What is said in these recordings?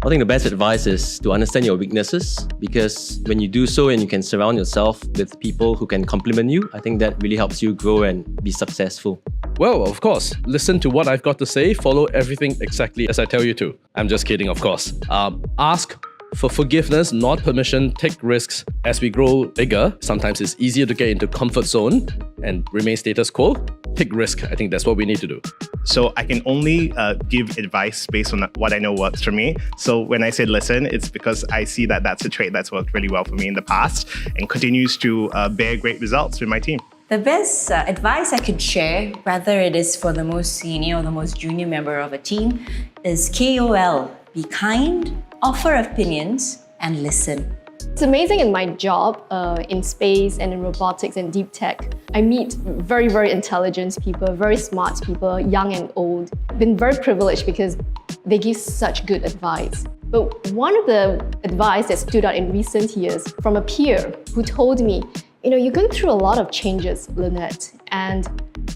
I think the best advice is to understand your weaknesses, because when you do so and you can surround yourself with people who can complement you, I think that really helps you grow and be successful. Well, of course, listen to what I've got to say, follow everything exactly as I tell you to. I'm just kidding, of course. Ask for forgiveness, not permission, take risks. As we grow bigger, sometimes it's easier to get into comfort zone and remain status quo. Take risk. I think that's what we need to do. So I can only give advice based on what I know works for me. So when I say listen, it's because I see that that's a trait that's worked really well for me in the past and continues to bear great results with my team. The best advice I could share, whether it is for the most senior or the most junior member of a team, is KOL. Be kind, offer opinions, and listen. It's amazing in my job in space and in robotics and deep tech. I meet very, very intelligent people, very smart people, young and old. Been very privileged because they give such good advice. But one of the advice that stood out in recent years from a peer who told me, you're going through a lot of changes, Lynette, and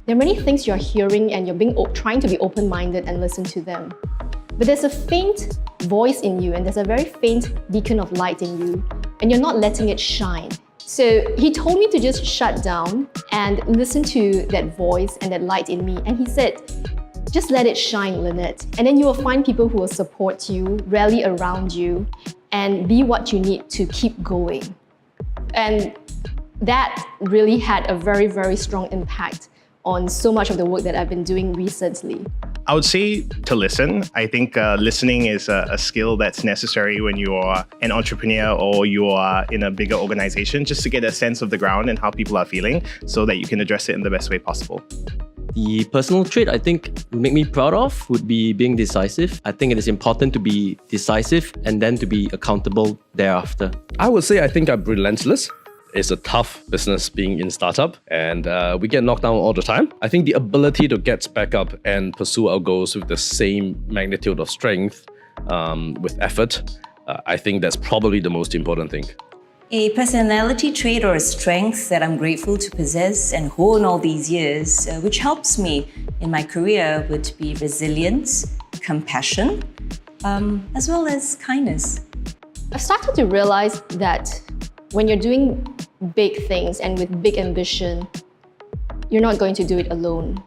there are many things you're hearing and you're trying to be open-minded and listen to them. But there's a faint voice in you and there's a very faint beacon of light in you, and you're not letting it shine. So he told me to just shut down and listen to that voice and that light in me. And he said, just let it shine, Lynette. And then you will find people who will support you, rally around you, and be what you need to keep going. And that really had a very, very strong impact on so much of the work that I've been doing recently. I would say to listen. I think listening is a skill that's necessary when you are an entrepreneur or you are in a bigger organization, just to get a sense of the ground and how people are feeling so that you can address it in the best way possible. The personal trait I think would make me proud of would be being decisive. I think it is important to be decisive and then to be accountable thereafter. I would say I think I'm relentless. It's a tough business being in startup, and we get knocked down all the time. I think the ability to get back up and pursue our goals with the same magnitude of strength, with effort, I think that's probably the most important thing. A personality trait or a strength that I'm grateful to possess and hone all these years, which helps me in my career, would be resilience, compassion, as well as kindness. I've started to realize that when you're doing big things and with big ambition, you're not going to do it alone.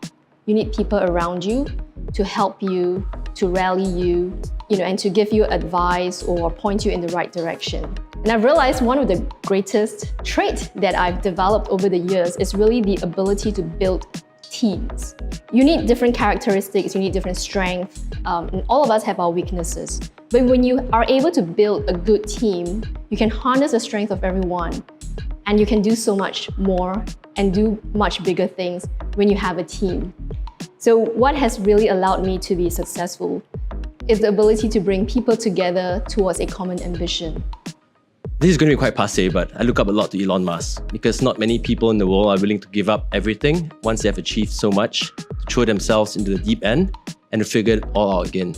You need people around you to help you, to rally you, and to give you advice or point you in the right direction. And I've realized one of the greatest traits that I've developed over the years is really the ability to build teams. You need different characteristics, you need different strengths, and all of us have our weaknesses. But when you are able to build a good team, you can harness the strength of everyone, and you can do so much more and do much bigger things when you have a team. So what has really allowed me to be successful is the ability to bring people together towards a common ambition. This is going to be quite passé, but I look up a lot to Elon Musk because not many people in the world are willing to give up everything once they have achieved so much, to throw themselves into the deep end and to figure it all out again.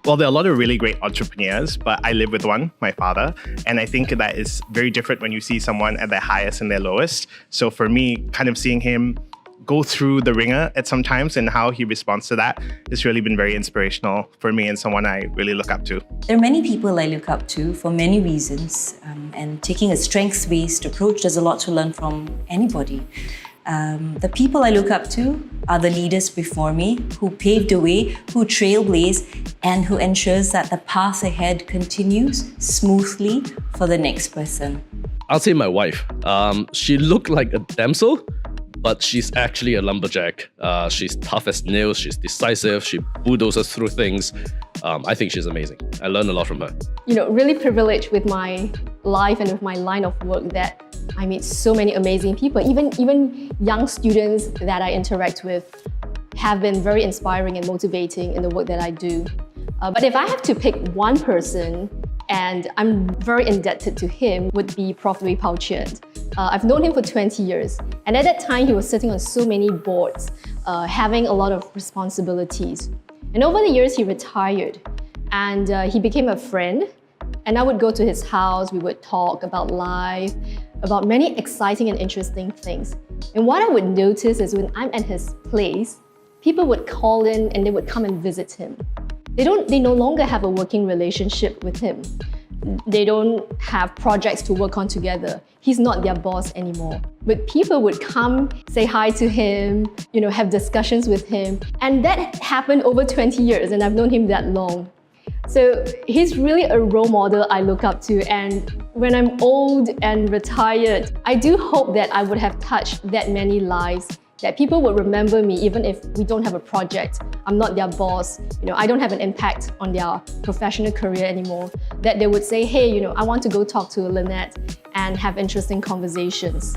Well, there are a lot of really great entrepreneurs, but I live with one, my father, and I think that is very different when you see someone at their highest and their lowest. So for me, kind of seeing him go through the ringer at some times and how he responds to that has really been very inspirational for me and someone I really look up to. There are many people I look up to for many reasons, and taking a strengths-based approach, there's a lot to learn from anybody. The people I look up to are the leaders before me who paved the way, who trailblaze, and who ensures that the path ahead continues smoothly for the next person. I'll say my wife. She looked like a damsel, but she's actually a lumberjack. She's tough as nails, she's decisive, she bulldozes through things. I think she's amazing. I learned a lot from her. Really privileged with my life and with my line of work that I meet so many amazing people. Even young students that I interact with have been very inspiring and motivating in the work that I do. But if I have to pick one person, and I'm very indebted to him, would be Prof. Lui Pao Chen. I've known him for 20 years. And at that time, he was sitting on so many boards, having a lot of responsibilities. And over the years, he retired and he became a friend. And I would go to his house, we would talk about life, about many exciting and interesting things. And what I would notice is when I'm at his place, people would call in and they would come and visit him. They no longer have a working relationship with him. They don't have projects to work on together. He's not their boss anymore. But people would come, say hi to him, have discussions with him. And that happened over 20 years, and I've known him that long. So he's really a role model I look up to, and when I'm old and retired, I do hope that I would have touched that many lives, that people would remember me even if we don't have a project. I'm not their boss, I don't have an impact on their professional career anymore, that they would say, hey, I want to go talk to Lynette and have interesting conversations.